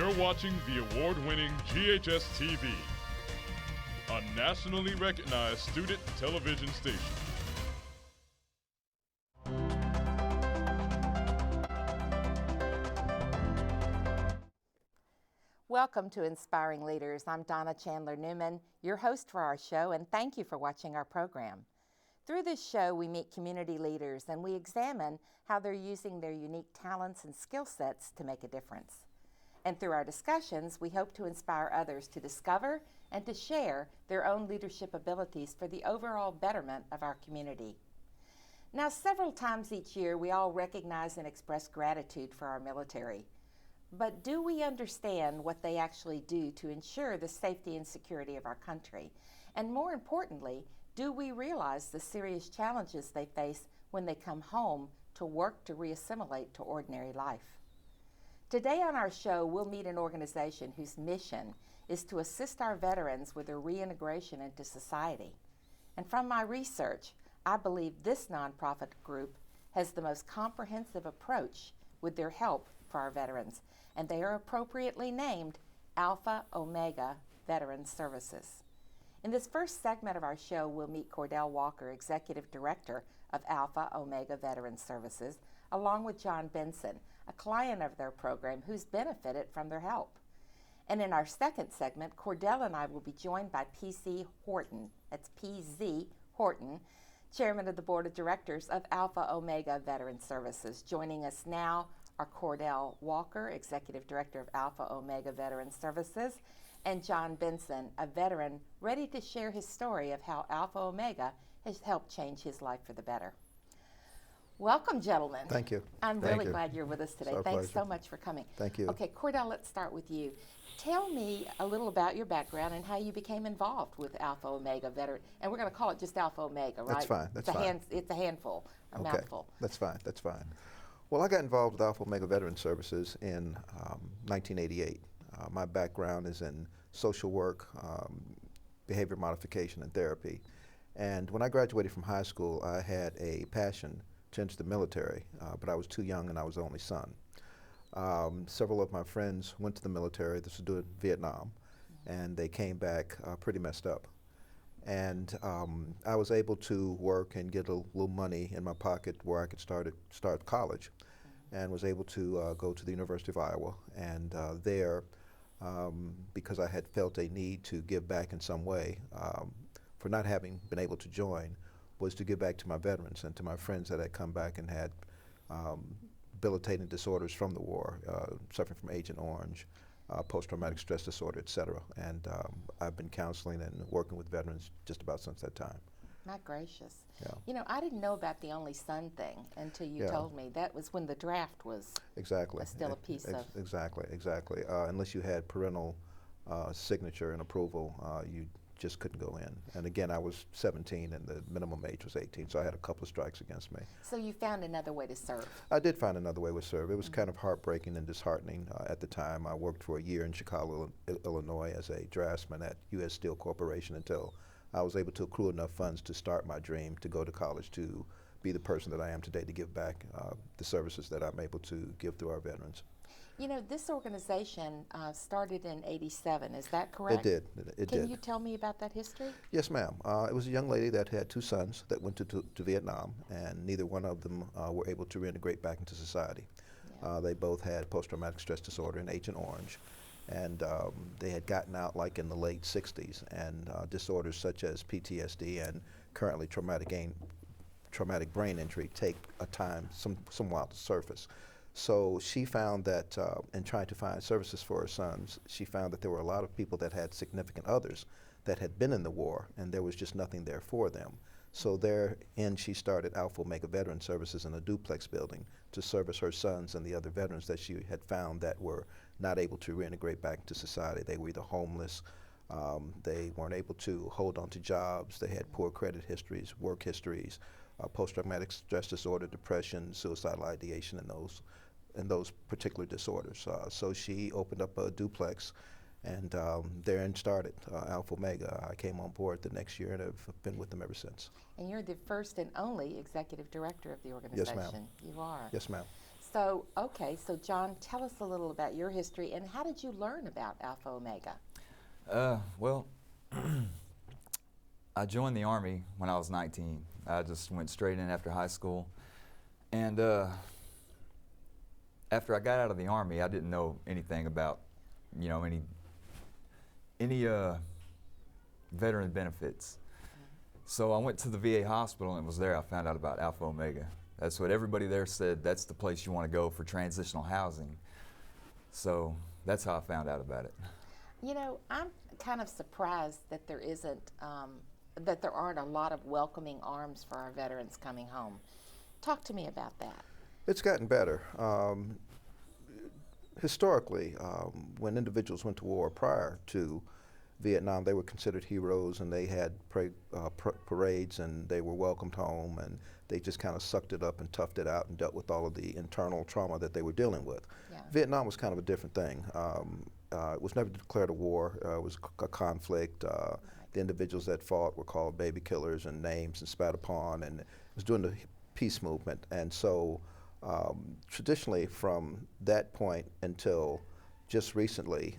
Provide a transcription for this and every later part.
You're watching the award-winning GHS-TV, a nationally recognized student television station. Welcome to Inspiring Leaders. I'm Donna Chandler Newman, your host for our show, and thank you for watching our program. Through this show, we meet community leaders and we examine how they're using their unique talents and skill sets to make a difference. And through our discussions, we hope to inspire others to discover and to share their own leadership abilities for the overall betterment of our community. Now, several times each year, we all recognize and express gratitude for our military. But do we understand what they actually do to ensure the safety and security of our country? And more importantly, do we realize the serious challenges they face when they come home to work to reassimilate to ordinary life? Today on our show, we'll meet an organization whose mission is to assist our veterans with their reintegration into society. And from my research, I believe this nonprofit group has the most comprehensive approach with their help for our veterans, and they are appropriately named Alpha Omega Veteran Services. In this first segment of our show, we'll meet Cordell Walker, Executive Director of Alpha Omega Veteran Services, along with John Benson, a client of their program who's benefited from their help. And in our second segment, Cordell and I will be joined by P.Z. Horton, that's P.Z. Horton, Chairman of the Board of Directors of Alpha Omega Veteran Services. Joining us now are Cordell Walker, Executive Director of Alpha Omega Veteran Services, and John Benson, a veteran ready to share his story of how Alpha Omega has helped change his life for the better. Welcome, gentlemen. Thank you. I'm really glad you're with us today. Thanks so much for coming. Thank you. Okay, Cordell, let's start with you. Tell me a little about your background and how you became involved with Alpha Omega Veteran. And we're going to call it just Alpha Omega, right? That's fine. That's fine. It's a handful, or Okay. mouthful. That's fine. That's fine. Well, I got involved with Alpha Omega Veteran Services in 1988. My background is in social work, behavior modification, and therapy. And when I graduated from high school, I had a passion to enter the military, but I was too young and I was the only son. Several of my friends went to the military. This was during Vietnam, and they came back pretty messed up. And I was able to work and get a little money in my pocket where I could start college, and was able to go to the University of Iowa. And there, because I had felt a need to give back in some way, for not having been able to join, was to give back to my veterans and to my friends that had come back and had debilitating disorders from the war, suffering from Agent Orange, post-traumatic stress disorder, et cetera. And I've been counseling and working with veterans just about since that time. My gracious. Yeah. You know, I didn't know about the only son thing until you told me. That was when the draft was still a piece of. Exactly. Unless you had parental signature and approval, you just couldn't go in. And again, I was 17 and the minimum age was 18, so I had a couple of strikes against me. So you found another way to serve? I did find another way to serve. It was kind of heartbreaking and disheartening at the time. I worked for a year in Chicago, Illinois as a draftsman at U.S. Steel Corporation until I was able to accrue enough funds to start my dream to go to college to be the person that I am today, to give back the services that I'm able to give through our veterans. You know, this organization started in '87, is that correct? It did. Can you tell me about that history? Yes, ma'am. It was a young lady that had two sons that went to Vietnam, and neither one of them were able to reintegrate back into society. Yeah. They both had post-traumatic stress disorder and Agent Orange, and they had gotten out like in the late 60s, and disorders such as PTSD and currently traumatic brain injury take a time, some while to surface. So she found that in trying to find services for her sons, she found that there were a lot of people that had significant others that had been in the war, and there was just nothing there for them. So therein she started Alpha Omega Veteran Services in a duplex building to service her sons and the other veterans that she had found that were not able to reintegrate back into society. They were either homeless, they weren't able to hold on to jobs, they had poor credit histories, work histories, post-traumatic stress disorder, depression, suicidal ideation, and those particular disorders. So she opened up a duplex, and therein started Alpha Omega. I came on board the next year and have been with them ever since. And you're the first and only executive director of the organization. Yes, ma'am. You are. Yes, ma'am. So, okay, so John, tell us a little about your history and how did you learn about Alpha Omega? Well, I joined the Army when I was 19. I just went straight in after high school. And after I got out of the Army, I didn't know anything about, you know, any veteran benefits. So I went to the VA hospital and it was there I found out about Alpha Omega. That's what everybody there said, that's the place you want to go for transitional housing. So that's how I found out about it. You know, I'm kind of surprised that there isn't, that there aren't a lot of welcoming arms for our veterans coming home. Talk to me about that. It's gotten better. Historically, when individuals went to war prior to Vietnam, they were considered heroes, and they had parades, and they were welcomed home, and they just kind of sucked it up and toughed it out and dealt with all of the internal trauma that they were dealing with. Yeah. Vietnam was kind of a different thing. It was never declared a war. It was a conflict. The individuals that fought were called baby killers and names and spat upon, and it was during the peace movement. And so traditionally from that point until just recently,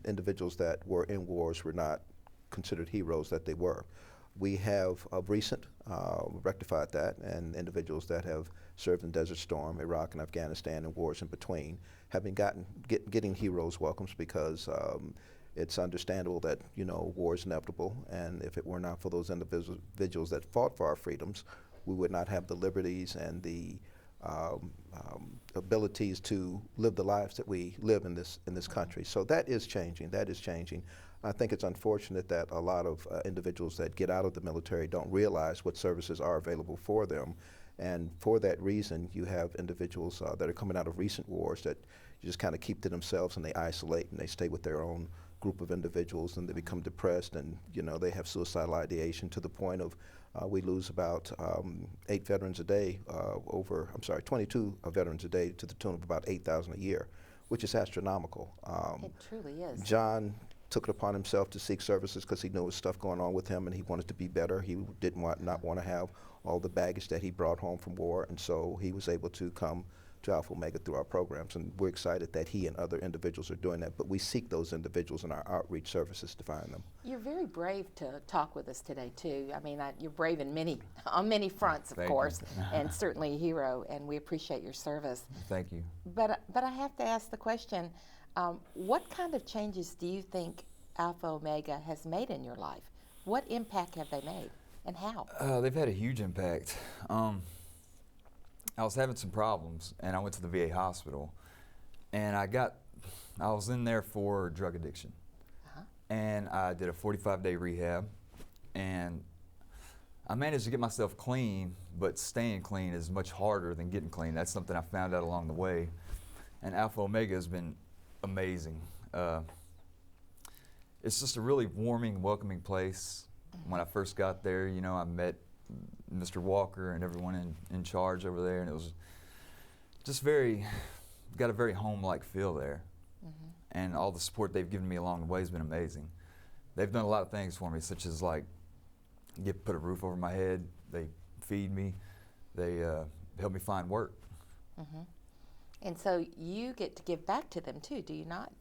individuals that were in wars were not considered heroes that they were. We have of recent rectified that, and individuals that have served in Desert Storm, Iraq and Afghanistan, and wars in between have been getting heroes welcomes, because it's understandable that, you know, war is inevitable, and if it were not for those individuals that fought for our freedoms, we would not have the liberties and the abilities to live the lives that we live in this country. So that is changing. That is changing. I think it's unfortunate that a lot of individuals that get out of the military don't realize what services are available for them. And for that reason, you have individuals that are coming out of recent wars that you just kind of keep to themselves, and they isolate and they stay with their own group of individuals, and they become depressed, and, you know, they have suicidal ideation to the point of we lose about 8 veterans a day, 22 veterans a day, to the tune of about 8,000 a year, which is astronomical. It truly is. John took it upon himself to seek services because he knew there was stuff going on with him, and he wanted to be better. He didn't not want to have all the baggage that he brought home from war, and so he was able to come to Alpha Omega through our programs, and we're excited that he and other individuals are doing that, but we seek those individuals in our outreach services to find them. You're very brave to talk with us today, too. I mean, you're brave on many fronts, of Thank course, you. and certainly a hero, and we appreciate your service. Thank you. But I have to ask the question, what kind of changes do you think Alpha Omega has made in your life? What impact have they made, and how? They've had a huge impact. I was having some problems, and I went to the VA hospital, and I was in there for drug addiction. And I did a 45-day rehab, and I managed to get myself clean, but staying clean is much harder than getting clean. That's something I found out along the way, and Alpha Omega has been amazing. It's just a really warming, welcoming place. When I first got there, you know, I met Mr. Walker and everyone in charge over there, and it was just got a very home-like feel there. And all the support they've given me along the way has been amazing. They've done a lot of things for me, such as like put a roof over my head, they feed me, they help me find work. And so you get to give back to them too, do you not?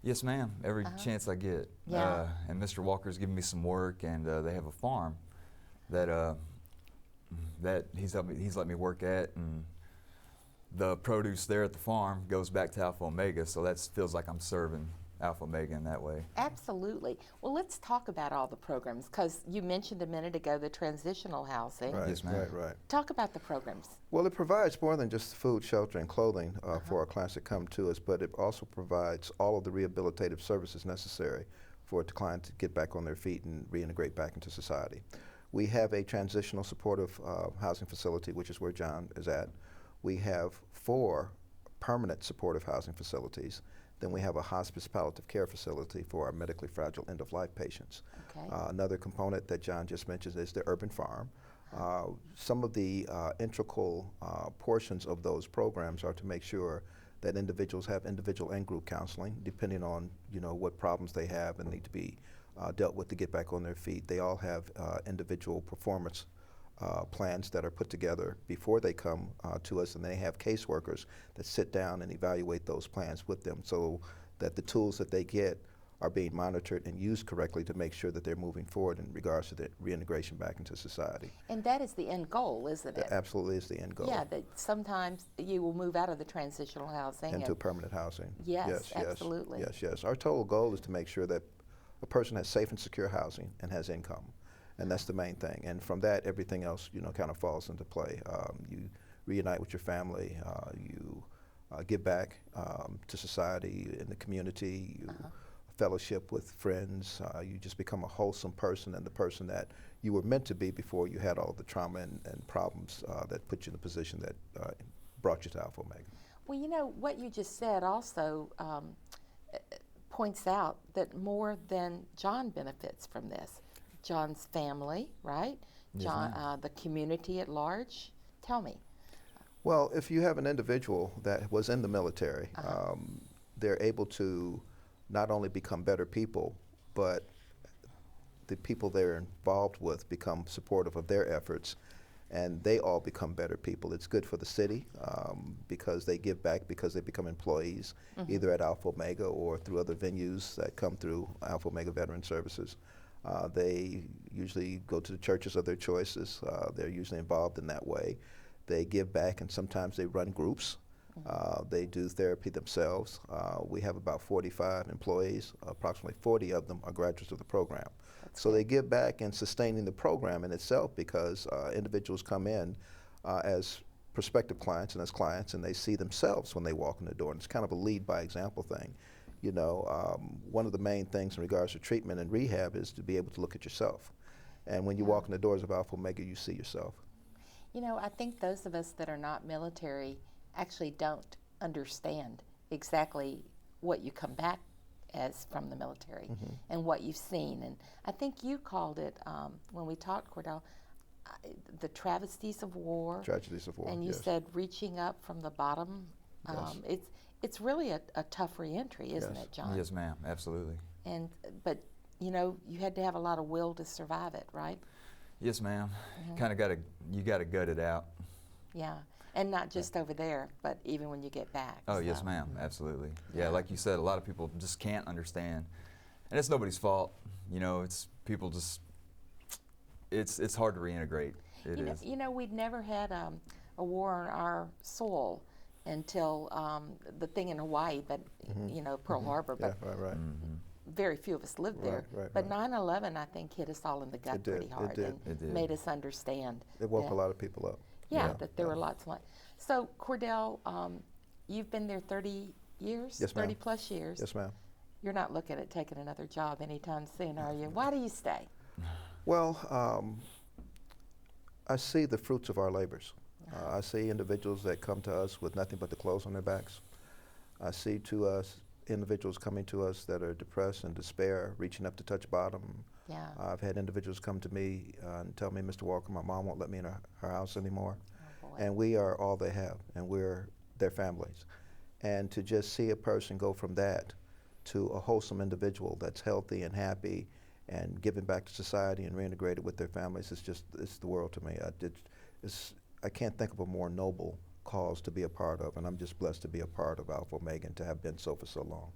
Yes, ma'am, every chance I get. Yeah. And Mr. Walker's given me some work, and they have a farm that he's let me work at, and the produce there at the farm goes back to Alpha Omega, so that feels like I'm serving Alpha Omega in that way. Absolutely. Well, let's talk about all the programs, because you mentioned a minute ago the transitional housing. Right, Yes, ma'am. right. Talk about the programs. Well, it provides more than just food, shelter, and clothing for our clients that come to us, but it also provides all of the rehabilitative services necessary for a client to get back on their feet and reintegrate back into society. We have a transitional supportive housing facility, which is where John is at. We have 4 permanent supportive housing facilities. Then we have a hospice palliative care facility for our medically fragile end-of-life patients. Okay. Another component that John just mentioned is the urban farm. Some of the integral portions of those programs are to make sure that individuals have individual and group counseling, depending on, you know, what problems they have and need to be dealt with to get back on their feet. They all have individual performance plans that are put together before they come to us, and they have caseworkers that sit down and evaluate those plans with them so that the tools that they get are being monitored and used correctly to make sure that they're moving forward in regards to their reintegration back into society. And that is the end goal, isn't it? That absolutely is the end goal. Yeah, that sometimes you will move out of the transitional housing. Into permanent housing. Yes, absolutely. Yes. Our total goal is to make sure that a person has safe and secure housing and has income. And that's the main thing. And from that, everything else, kind of falls into play. You reunite with your family. You give back to society and the community. You fellowship with friends. You just become a wholesome person and the person that you were meant to be before you had all the trauma and problems that put you in the position that brought you to Alpha Omega. Well, what you just said also points out that more than John benefits from this. John's family, right? Yes, John, the community at large. Tell me. Well, if you have an individual that was in the military, they're able to not only become better people, but the people they're involved with become supportive of their efforts, and they all become better people. It's good for the city because they give back, because they become employees, either at Alpha Omega or through other venues that come through Alpha Omega Veteran Services. They usually go to the churches of their choices. They're usually involved in that way. They give back, and sometimes they run groups. They do therapy themselves. We have about 45 employees. Approximately 40 of them are graduates of the program. So they give back in sustaining the program in itself, because individuals come in as prospective clients and as clients, and they see themselves when they walk in the door. And it's kind of a lead by example thing. One of the main things in regards to treatment and rehab is to be able to look at yourself. And when you walk in the doors of Alpha Omega, you see yourself. I think those of us that are not military actually don't understand exactly what you come back as from the military and what you've seen. And I think you called it, when we talked, Cordell, the travesties of war. Tragedies of war, And you said reaching up from the bottom. It's really a tough reentry, isn't it, John? Yes, ma'am, absolutely. But you had to have a lot of will to survive it, right? Yes, ma'am. You gotta gut it out. Yeah, and not just over there, but even when you get back. Oh, yes, ma'am, absolutely. Yeah, like you said, a lot of people just can't understand, and it's nobody's fault. It's people just. It's hard to reintegrate. It is. We'd never had a war on our soil until the thing in Hawaii, but Pearl Harbor. But right. very few of us lived there. But 9/11, I think, hit us all in the gut pretty hard and made us understand. It woke a lot of people up. Yeah, that there were lots of. So, Cordell, you've been there 30 years? Yes, ma'am. 30 plus years. Yes, ma'am. You're not looking at taking another job anytime soon, are you? Why do you stay? Well, I see the fruits of our labors. I see individuals that come to us with nothing but the clothes on their backs. I see individuals coming to us that are depressed and despair, reaching up to touch bottom. Yeah. I've had individuals come to me and tell me, Mr. Walker, my mom won't let me in her house anymore. Oh, boy. And we are all they have, and we're their families. And to just see a person go from that to a wholesome individual that's healthy and happy and giving back to society and reintegrated with their families, it's the world to me. I can't think of a more noble cause to be a part of, and I'm just blessed to be a part of Alpha Omega and to have been so for so long.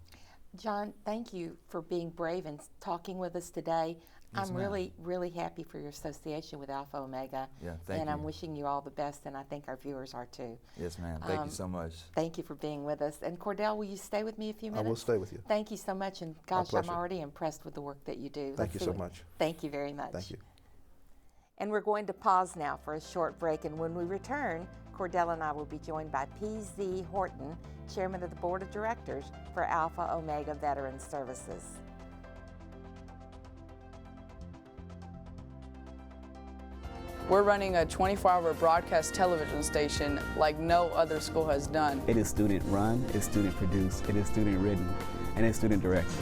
John, thank you for being brave and talking with us today. Yes, I'm ma'am. really, really happy for your association with Alpha Omega. Yeah, thank and you. I'm wishing you all the best, and I think our viewers are too. Yes, ma'am. Thank you so much. Thank you for being with us. And Cordell, will you stay with me a few minutes? I will stay with you. Thank you so much, and gosh, I'm pleasure. already impressed with the work that you do. Thank you so much. Thank you very much. Thank you. And we're going to pause now for a short break, and when we return, Cordell and I will be joined by P.Z. Horton, Chairman of the Board of Directors for Alpha Omega Veteran Services. We're running a 24-hour broadcast television station like no other school has done. It is student run, it's student produced, it is student written, and it's student directed.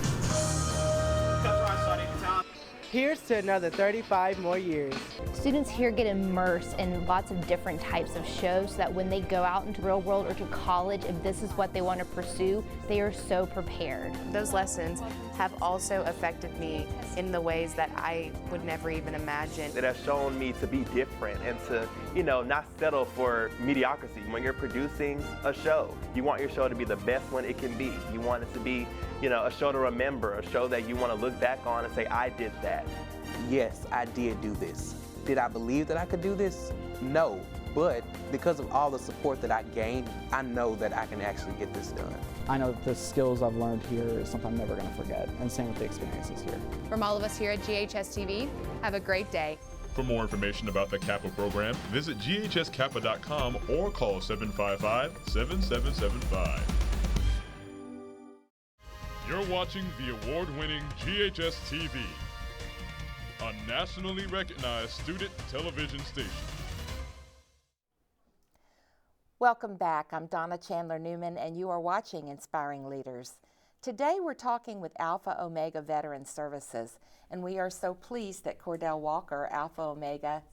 Here's to another 35 more years. students here get immersed in lots of different types of shows so that when they go out into the real world or to college, if this is what they want to pursue, they are so prepared. Those lessons have also affected me in the ways that I would never even imagine. It has shown me to be different and to, not settle for mediocrity. When you're producing a show, you want your show to be the best one it can be. You want it to be, a show to remember, a show that you want to look back on and say, I did that. Yes, I did do this. Did I believe that I could do this? No, but because of all the support that I gained, I know that I can actually get this done. I know that the skills I've learned here is something I'm never going to forget, and same with the experiences here. From all of us here at GHS-TV, have a great day. For more information about the Kappa program, visit ghskappa.com or call 755-7775. You're watching the award-winning GHS-TV, a nationally recognized student television station. Welcome back. I'm Donna Chandler Newman, and you are watching Inspiring Leaders. Today we're talking with Alpha Omega Veteran Services, and we are so pleased that Cordell Walker, Alpha Omega's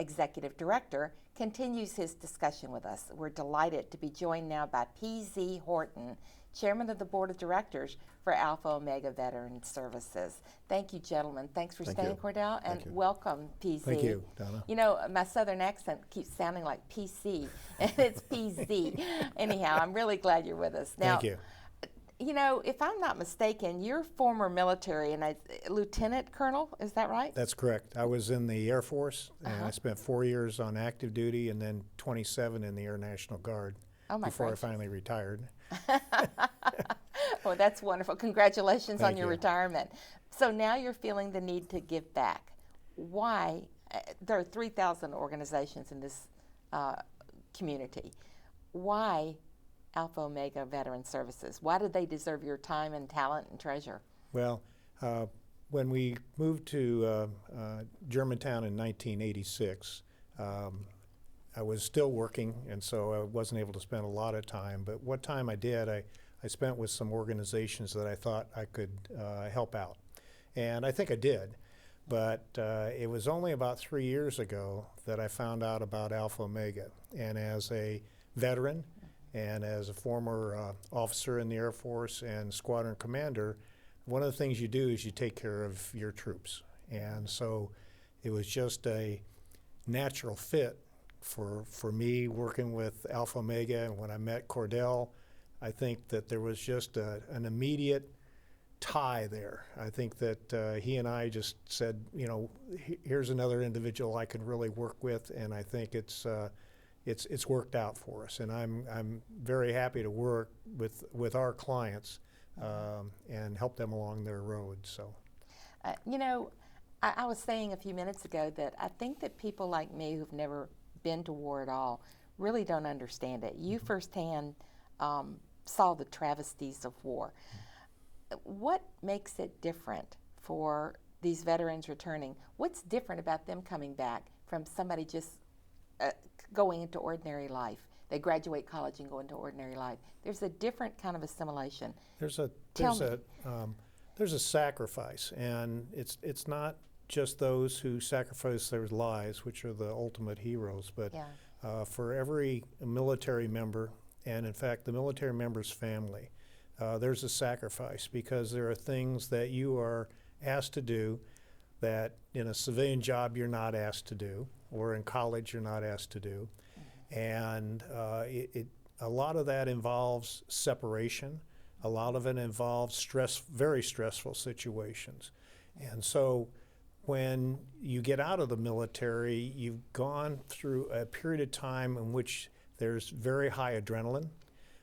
Executive Director, continues his discussion with us. We're delighted to be joined now by P.Z. Horton, Chairman of the Board of Directors for Alpha Omega Veteran Services. Thank you, gentlemen. Thanks for staying, Cordell, and welcome, PC. Thank you, Donna. My southern accent keeps sounding like PC, and it's PZ. Anyhow, I'm really glad you're with us. Now, Thank you. If I'm not mistaken, you're former military and a lieutenant colonel, is that right? That's correct. I was in the Air Force, and I spent 4 years on active duty and then 27 in the Air National Guard before I finally retired. Well, that's wonderful. Congratulations on your retirement. So now you're feeling the need to give back. Why? There are 3,000 organizations in this community. Why Alpha Omega Veteran Services? Why did they deserve your time and talent and treasure? Well, when we moved to Germantown in 1986, I was still working, and so I wasn't able to spend a lot of time. But what time I did, I spent with some organizations that I thought I could help out. And I think I did. But it was only about 3 years ago that I found out about Alpha Omega. And as a veteran and as a former officer in the Air Force and squadron commander, one of the things you do is you take care of your troops. And so it was just a natural fit for me working with Alpha Omega. And when I met Cordell, I think that there was just an immediate tie there. I think that he and I just said, here's another individual I can really work with, and I think it's worked out for us. And I'm very happy to work with our clients and help them along their road. So, I was saying a few minutes ago that I think that people like me who've never been to war at all really don't understand it. You firsthand saw the travesties of war. What makes it different for these veterans returning? What's different about them coming back from somebody just going into ordinary life? They graduate college and go into ordinary life. There's a different kind of assimilation. There's a sacrifice, and it's not just those who sacrifice their lives, which are the ultimate heroes, but for every military member, and in fact the military member's family, there's a sacrifice, because there are things that you are asked to do that in a civilian job you're not asked to do, or in college you're not asked to do. And a lot of that involves separation. A lot of it involves very stressful situations. And so when you get out of the military, you've gone through a period of time in which there's very high adrenaline.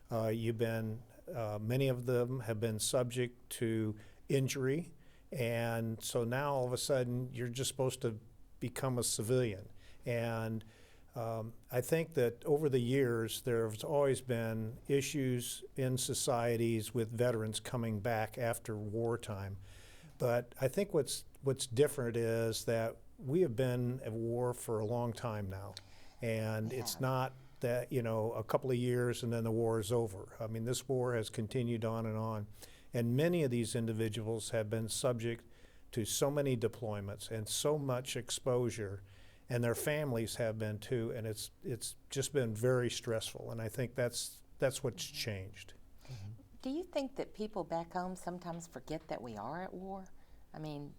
Many of them have been subject to injury, and so now all of a sudden you're just supposed to become a civilian. And I think that over the years there's always been issues in societies with veterans coming back after wartime. But I think what's different is that we have been at war for a long time now, and it's not that a couple of years and then the war is over. I mean, this war has continued on, and many of these individuals have been subject to so many deployments and so much exposure and their families have been too, and it's just been very stressful, and I think that's what's changed. Do you think that people back home sometimes forget that we are at war? I mean,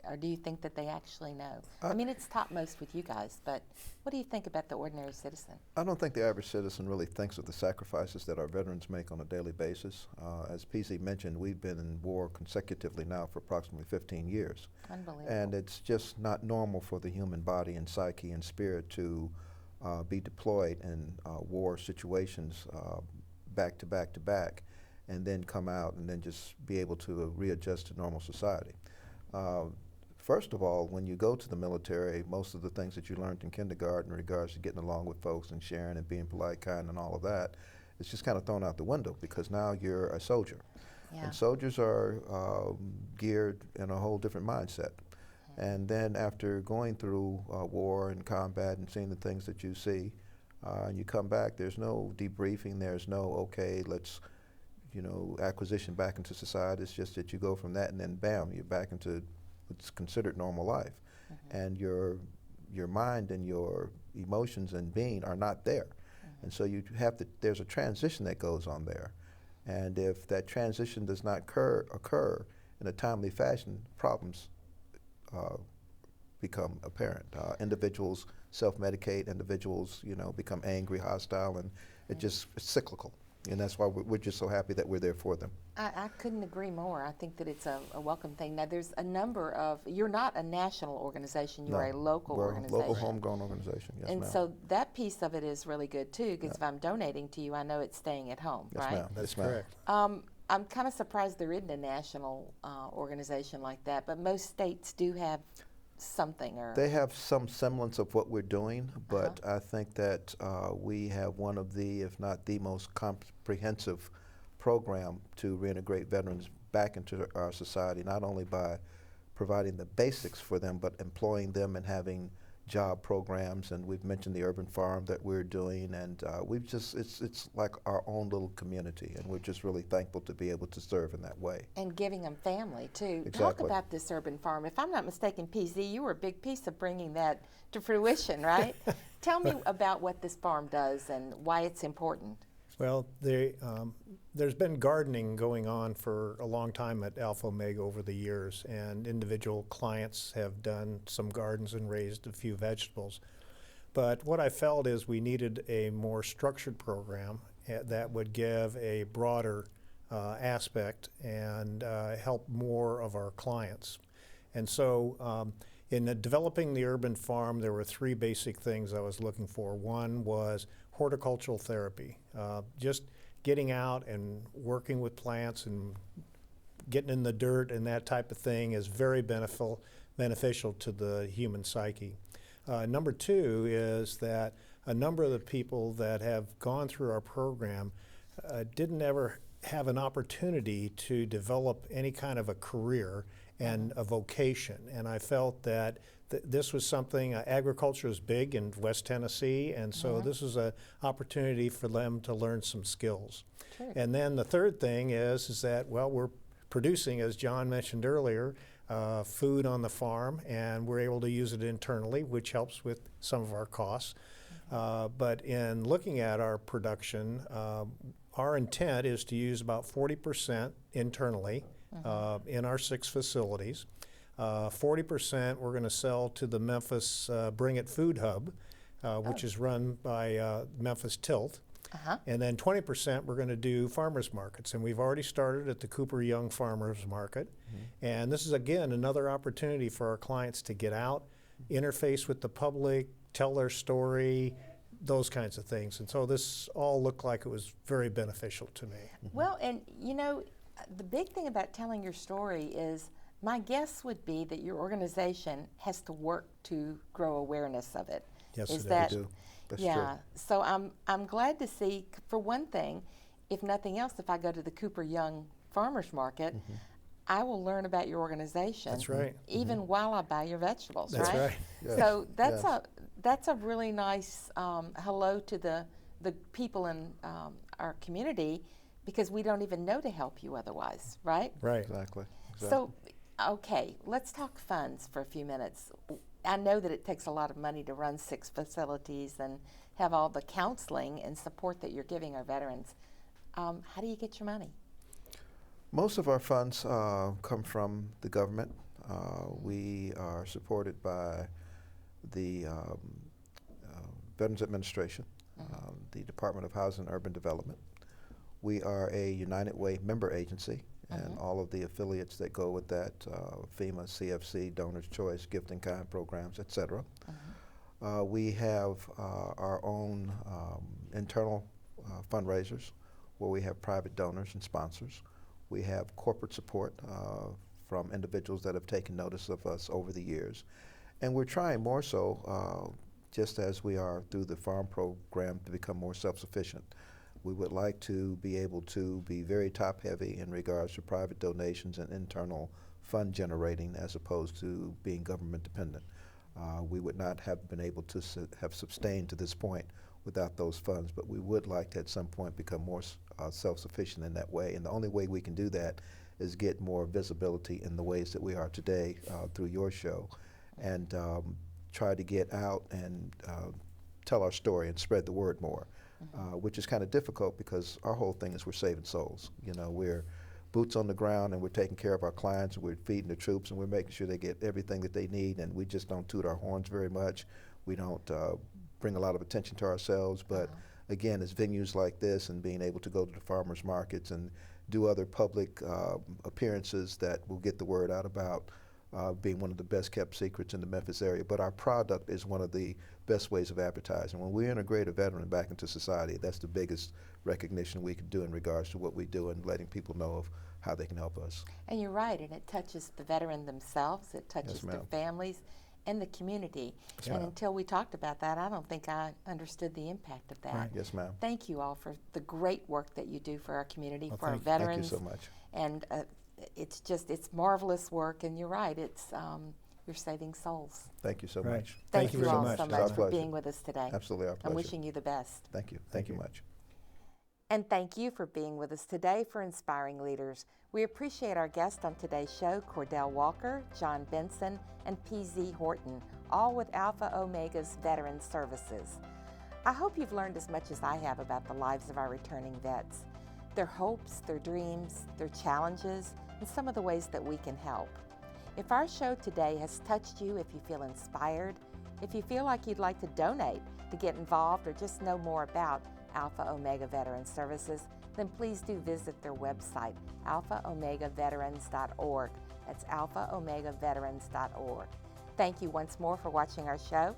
or do you think that they actually know? I mean, it's topmost with you guys, but what do you think about the ordinary citizen? I don't think the average citizen really thinks of the sacrifices that our veterans make on a daily basis. As PZ mentioned, we've been in war consecutively now for approximately 15 years. Unbelievable. And it's just not normal for the human body and psyche and spirit to be deployed in war situations back to back to back, and then come out and then just be able to readjust to normal society. First of all, when you go to the military, most of the things that you learned in kindergarten in regards to getting along with folks and sharing and being polite, kind, and all of that, it's just kind of thrown out the window because now you're a soldier. Yeah. And soldiers are geared in a whole different mindset. And then after going through war and combat and seeing the things that you see, and you come back, there's no debriefing, there's no, okay, let's, acquisition back into society. It's just that you go from that and then bam, you're back into what's considered normal life. And your mind and your emotions and being are not there. And so you have to, there's a transition that goes on there. And if that transition does not occur in a timely fashion, problems become apparent. Individuals self-medicate, individuals, become angry, hostile, and it's cyclical. And that's why we're just so happy that we're there for them. I couldn't agree more. I think that it's a welcome thing. Now, there's a number of, you're not a national organization, you're a local organization. We're a local homegrown organization, yes, and ma'am. so that piece of it is really good, too, because if I'm donating to you, I know it's staying at home, Yes, right? ma'am. That's correct. I'm kind of surprised there isn't a national organization like that, but most states do have something. Or they have some semblance of what we're doing, but I think that we have one of the, if not the most comprehensive program to reintegrate veterans back into our society, not only by providing the basics for them, but employing them and having job programs. And we've mentioned the urban farm that we're doing, and we've just, it's like our own little community, and we're just really thankful to be able to serve in that way. And giving them family, too. Exactly. Talk about this urban farm. If I'm not mistaken, PZ, you were a big piece of bringing that to fruition, right? Tell me about what this farm does and why it's important. Well, there's been gardening going on for a long time at Alpha Omega over the years, and individual clients have done some gardens and raised a few vegetables. But what I felt is we needed a more structured program that would give a broader aspect and help more of our clients. And so in developing the urban farm, there were three basic things I was looking for. One was horticultural therapy, just getting out and working with plants and getting in the dirt and that type of thing is very beneficial to the human psyche. Number two is that a number of the people that have gone through our program didn't ever have an opportunity to develop any kind of a career and a vocation. And I felt that this was something, agriculture is big in West Tennessee, and so this was an opportunity for them to learn some skills. Sure. And then the third thing is that, well, we're producing, as John mentioned earlier, food on the farm, and we're able to use it internally, which helps with some of our costs. But in looking at our production, our intent is to use about 40% internally in our 6 facilities. 40% we're going to sell to the Memphis Bring It Food Hub, which is run by Memphis Tilt. And then 20% we're going to do farmers markets. And we've already started at the Cooper Young Farmers Market. And this is, again, another opportunity for our clients to get out, interface with the public, tell their story, those kinds of things. And so this all looked like it was very beneficial to me. Well, and the big thing about telling your story is my guess would be that your organization has to work to grow awareness of it. Yes, is they that, do. That's yeah. true. So I'm glad to see, for one thing, if nothing else, if I go to the Cooper Young Farmers Market, I will learn about your organization. That's right. Even while I buy your vegetables, That's right. Yes. So that's Yes. that's a really nice hello to the people in our community, because we don't even know to help you otherwise, right? Right. Exactly. So, okay, let's talk funds for a few minutes. I know that it takes a lot of money to run 6 facilities and have all the counseling and support that you're giving our veterans. How do you get your money? Most of our funds come from the government. We are supported by the Veterans Administration, the Department of Housing and Urban Development. We are a United Way member agency, and all of the affiliates that go with that, FEMA, CFC, Donor's Choice, Gift in Kind programs, et cetera. We have our own internal fundraisers where we have private donors and sponsors. We have corporate support from individuals that have taken notice of us over the years. And we're trying more so, just as we are through the farm program, to become more self-sufficient. We would like to be able to be very top-heavy in regards to private donations and internal fund generating as opposed to being government dependent. We would not have been able to have sustained to this point without those funds, but we would like to at some point become more self-sufficient in that way. And the only way we can do that is get more visibility in the ways that we are today through your show, and try to get out and tell our story and spread the word more, which is kind of difficult because our whole thing is we're saving souls. You know, we're boots on the ground and we're taking care of our clients, and we're feeding the troops, and we're making sure they get everything that they need, and we just don't toot our horns very much. We don't bring a lot of attention to ourselves, but again, it's venues like this and being able to go to the farmers markets and do other public appearances that will get the word out about being one of the best kept secrets in the Memphis area. But our product is one of the best ways of advertising. When we integrate a veteran back into society, that's the biggest recognition we can do in regards to what we do and letting people know of how they can help us. And you're right, and it touches the veteran themselves, it touches their families and the community. And until we talked about that, I don't think I understood the impact of that. Right. Yes, ma'am. Thank you all for the great work that you do for our community, Well, for our veterans. Thank you so much. And it's just, it's marvelous work, and you're right, it's you're saving souls. Thank you so much. Thank you very all much. so It's our much for pleasure. being with us today. Absolutely our pleasure. I'm wishing you the best. Thank you. Thank you much. And thank you for being with us today for Inspiring Leaders. We appreciate our guests on today's show, Cordell Walker, John Benson, and P.Z. Horton, all with Alpha Omega's Veteran Services. I hope you've learned as much as I have about the lives of our returning vets, their hopes, their dreams, their challenges, and some of the ways that we can help. If our show today has touched you, if you feel inspired, if you feel like you'd like to donate to get involved or just know more about Alpha Omega Veteran Services, then please do visit their website, alphaomegaveterans.org. That's alphaomegaveterans.org. Thank you once more for watching our show.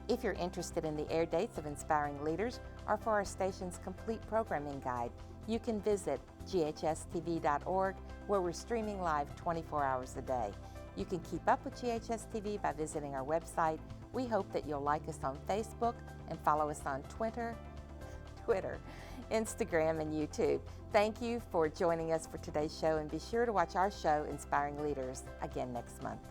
If you're interested in the air dates of Inspiring Leaders or for our station's complete programming guide, you can visit GHS-TV.org, where we're streaming live 24 hours a day. You can keep up with GHS-TV by visiting our website. We hope that you'll like us on Facebook and follow us on Twitter, Instagram, and YouTube. Thank you for joining us for today's show, and be sure to watch our show, Inspiring Leaders, again next month.